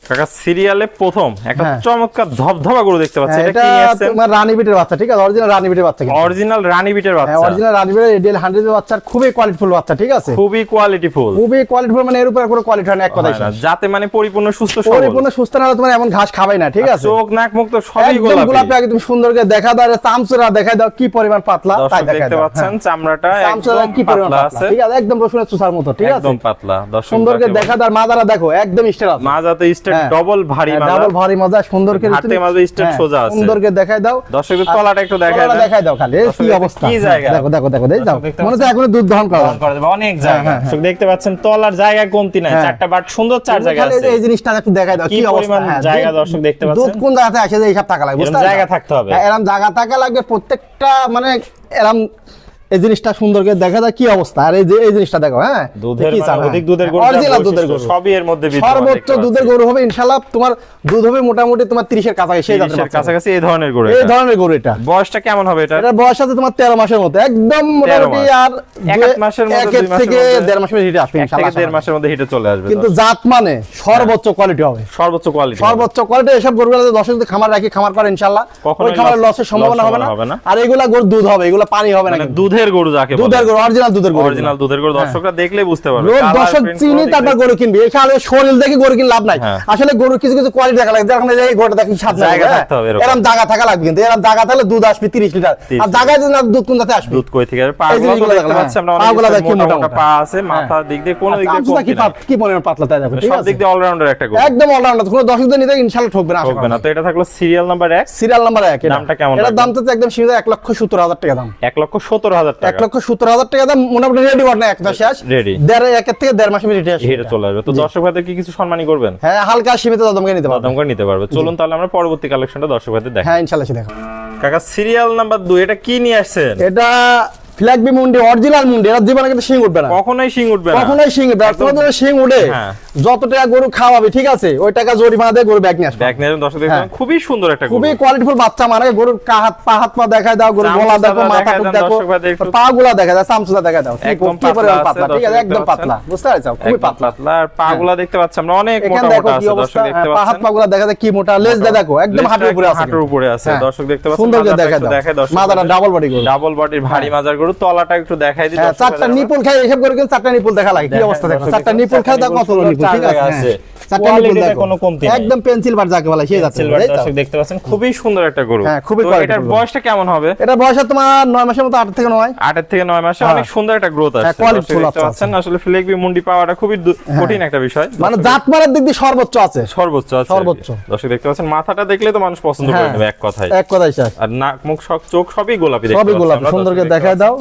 কাকা সিরিয়ালে প্রথম একটা চমৎকার ধবধবা গরু দেখতে পাচ্ছি, এটা কি নিয়ে আসছেন? তোমার রানী বিটের বাচ্চা, ঠিক আছে, অরিজিনাল রানী বিটের বাচ্চা, অরিজিনাল রানী বিটের বাচ্চা, অরিজিনাল রানী বিটের এডিএল 100 এর বাচ্চা, খুবই কোয়ালিটিফুল বাচ্চা, ঠিক আছে, খুবই কোয়ালিটিফুল, খুবই কোয়ালিটিফুল, মানে এর উপরে কোনো কোয়ালিটি হয় না, এক কথাই যাতে মানে পরিপূর্ণ সুস্থ সবল, পরিপূর্ণ সুস্থ না হলে তোমার এমন ঘাস খাবাই না, ঠিক আছে, চোখ নাক মুখ তো সবই একদম গোলাপি, একদম সুন্দর করে দেখা দাও, চামচুরা দেখা দাও কি পরিমাণ পাতলা, তাই দেখতে পাচ্ছেন চামড়াটা একদম কি পরিমাণ পাতলা পাতলা, আছে, ঠিক আছে, একদম রসুনের চুষার মতো, ঠিক আছে, একদম পাতলা, দর্শক সুন্দর করে দেখা দাও, মাজারা দেখো একদম স্টেট আছে, মাজাতে স্টেট ডাবল ভারী মাজা, ডাবল ভারী মাজা, সুন্দর করে হাতে মাজা স্টেট সোজা আছে, সুন্দর করে দেখাই দাও, দর্শকদের তলাটা একটু দেখাই দাও খালি কি অবস্থা, কি জায়গা, দেখো দেখো দেখো দেই যাও, মনে হচ্ছে এখন দুধ দহন করা দেবে অনেক জায়গা, দর্শক দেখতে পাচ্ছেন তলার জায়গা কমতি নাই, চারটা বাট সুন্দর চার জায়গা আছে, এই জিনিসটা একটু দেখাই দাও কি অবস্থা, জায়গা দর্শক দেখতে পাচ্ছেন, দুধ কোন জায়গাতে আসে এই সব টাকা লাগবে, জায়গা থাকতে হবে, এরকম জায়গা থাকা লাগবে প্রত্যেকটা, মানে এরকম এই জিনিসটা সুন্দর করে দেখা যায় কি অবস্থা, আর এই যে এই জিনিসটা দেখো, হ্যাঁ দুধের অধিক দুধের গরু, অরিজিনাল দুধের গরু সবই এর মধ্যে বিদ্যমান, সর্বোচ্চ দুধের গরু হবে ইনশাআল্লাহ, তোমার দুধ হবে মোটামুটি তোমার 30 এর কাছাকাছি, সেই জাতের কাছাকাছি এই ধরনের গরু, এই ধরনের গরু, এটা বয়সটা কেমন হবে, এটা বয়স আছে তোমার 13 মাসের মতো, একদম মোটামুটি, আর এক মাসের মধ্যে 1 থেকে 1.5 মাসের মধ্যে হিটে আসবে ইনশাআল্লাহ, 1.5 মাসের মধ্যে হিটে চলে আসবে, কিন্তু জাত মানে সর্বোচ্চ কোয়ালিটি হবে, সর্বোচ্চ কোয়ালিটি, সর্বোচ্চ কোয়ালিটি, এসব গরুগুলো দর্শক যদি খামার রাখি, খামার করে ইনশাআল্লাহ ওই খামারের লসের সম্ভাবনা হবে না, আর এগুলা গরু দুধ হবে, এগুলা পানি হবে না, মানে দুধের গরু যাকে বলে, দুধের গরু, অরিজিনাল দুধের গরু, অরিজিনাল দুধের গরু, দর্শকরা দেখলেই বুঝতে পারবে, লোক দর্শক চিনি তারপর গরু কিনবে, এখানে শরীর দেখে গরু কিন লাভ নাই, আসলে গরু কিছু কিছু কোয়ালিটি দেখা লাগে, দেখেন এই গরুটা দেখি স্বাদ জায়গা থাকতে হবে, এরকম জায়গা থাকা লাগবে, কিন্তু এরকম জায়গা থাকলে দুধ আসবে 30 লিটার, আর জায়গায় যদি না দুধ কোন জাতে আসবে, দুধ কই থেকে আসবে, পাগুলো দেখতে পাচ্ছেন আমরা, পাগুলো দেখি মোটা পা আছে, মাথার দিক দিয়ে কোন দিক দিয়ে কি পরিমাণ পাতলা, তাই দেখো, ঠিক আছে, সব দিক দিয়ে অলরাউন্ডার একটা গরু, একদম অলরাউন্ডার, কোনো দর্শকদের নিতে ইনশাআল্লাহ ঠকবে না, তো এটা থাকলো সিরিয়াল নাম্বার 1, সিরিয়াল নাম্বার 1, দামটা কেমন, এটার দাম তো একদম সীমিত 1,70,000 টাকা দাম, 1,70,000 টাকা, 1,70,000 টাকা দাম, মোটামুটি রেডি বট না, এক মাস শেষ রেডি, 1 থেকে 1.5 মাসের মধ্যে হিটে চলে আসবে, তো দর্শক ভাইদের কি কিছু সম্মানী করবেন? হ্যাঁ, হালকা সীমিত দাম করে নিতে পারবে, দাম করে নিতে পারবে, চলুন তাহলে আমরা পরবর্তী কালেকশনটা দর্শক ভাইদের দেখাই, হ্যাঁ ইনশাআল্লাহ দেখো, কাকা সিরিয়াল নাম্বার 2, এটা কি নিয়ে আসছেন? এটা ফ্ল্যাগবি মুন্ডি, অরিজিনাল মুন্ডি, এর জীবনে কিন্তু শিং উঠবে না, কখনোই শিং উঠবে না, কখনোই শিং উঠবে না, তোমাদের শিং উঠে যত টাকা গরু খাওয়াবে, ঠিক আছে, ওই টাকা জরিমানা দিয়ে গরু ব্যাগ নিয়ে আসবে, ব্যাগ নিয়ে দর্শক দেখবেন, খুবই সুন্দর একটা গরু, খুবই কোয়ালিটিফুল বাচ্চা, মানে গরুর হাত পা দেখায় দাও, গরুর গলা দেখো, মাথা দেখো, পাগুলা দেখা দাও, চামচুটা দেখা দাও, একদম পাতলা, ঠিক আছে, একদম পাতলা, বুঝতে পারছো, খুবই পাতলা, আর পাগুলা দেখতে পাচ্ছেন আমরা অনেক মোটা মোটা আছে, দর্শক দেখতে পাচ্ছেন, হাত পাগুলা দেখা যায় কি মোটা, লেজ দেখো একদম হাঁটুর উপরে আছে, হাঁটুর উপরে আছে, দর্শক দেখতে পাচ্ছেন, সুন্দর করে দেখা দাও, মাথাটা ডাবল বডি গরু, ডাবল বডির ভারী মাজার গরু, তলাটা একটু দেখাই দিই, চারটা নিপুল খাই, এসব করে কিন্তু চারটা নিপুল দেখা লাগে, কি অবস্থা দেখো, চারটা নিপুল খাই দাও, কত নিপুল, ঠিক আছে, চারটা নিপুল দেখো, কোনো কমতি একদম পেন্সিল বার যাকে বলে সেই যাচ্ছে, দর্শক দেখতে পাচ্ছেন, খুবই সুন্দর একটা গরু, হ্যাঁ খুবই তো এটার বয়সটা কেমন হবে? এটা বয়স তোমার 9 মাসের মতো, 8 থেকে 9, 8 থেকে 9 মাসে, অনেক সুন্দর একটা গ্রোথ আসছে, দেখতে পাচ্ছেন, আসলে ফ্লেগবি মুন্ডি পাওয়াটা খুবই কঠিন একটা বিষয়, মানে জাত মানের দিক দিয়ে সর্বোচ্চ আছে, সর্বোচ্চ আছে, সর্বোচ্চ, দর্শক দেখতে পাচ্ছেন, মাথাটা দেখলে তো মানুষ পছন্দ করে নেবে, এক কথায় স্যার, আর নাক মুখ চোখ সবই গোলাপি, দেখতে পাচ্ছেন, সবই গোলাপি, সুন্দর করে দেখায় দাও,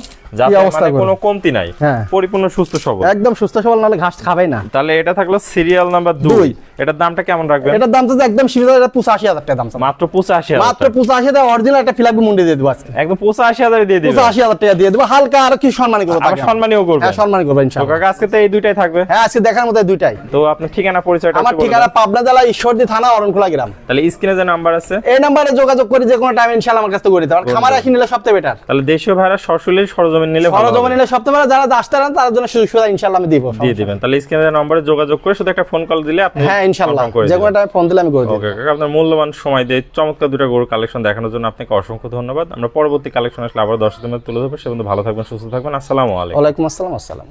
কি অবস্থা, কোনো কমতি নাই, পরিপূর্ণ সুস্থ সবল, একদম সুস্থ সবল, নালে ঘাস খাবেই না, তাহলে এটা থাকলো সিরিয়াল নাম্বার 2, এটার দামটা কেমন রাখবেন? এটার দাম তো একদম সীমিত, এটা 85,000 টাকা দাম, মাত্র 85,000, মাত্র 85,000 টাকা, অরিজিনাল একটা ফ্ল্যাগবি মুন্ডি দিয়ে দেব আজকে, একদম 85,000 দিয়ে দিবেন, 85,000 টাকা দিয়ে দেব, হালকা আর কি সম্মানী করব, আর সম্মানীও করব, হ্যাঁ সম্মানী করব ইনশাআল্লাহ, তো কাকা আজকে তো এই দুইটাই থাকবে, হ্যাঁ আজকে দেখার মতো এই দুইটাই, তো আপনার ঠিকানা পরিচয়টা? আমার ঠিকানা পাবনা জেলা ঈশ্বরদী থানা অরণখোলা গ্রাম, তাহলে স্ক্রিনে যে নাম্বার আছে এই নম্বরে যোগাযোগ করে যে কোনো টাইম ইনশাআল্লাহ আমার কাছে করে দিতে পারবেন, খামারে এসে নিলে সবচেয়ে বেটার, তাহলে দেশীয় ভাড়া সরাসরি সরজমিন নিলে ভালো, সরজমিন নিলে সবচেয়ে ভালো, যারা আসতে পারেন তার জন্য সুযোগ সুবিধা ইনশাআল্লাহ আমি দিব, দিয়ে দিবেন, তাহলে স্ক্রিনে নম্বরে যোগাযোগ করে শুধু একটা ফোন কল দিলে আপনি, হ্যাঁ ইনশাআল্লাহ যে কোনো টাইম ফোন দিলে আমি করে দেব। ওকে কাকা, আপনার মূল্যবান সময় দিয়ে চমৎকার দুটো গরুর কালেকশন দেখানোর জন্য আপনাকে অসংখ্য ধন্যবাদ, আমরা পরবর্তী কালেকশন আসলে আবার দর্শকদের মধ্যে তুলে ধরবো, সে পর্যন্ত ভালো থাকবেন, সুস্থ থাকবেন, আসসালামু আলাইকুম। ওয়ালাইকুম আসসালাম।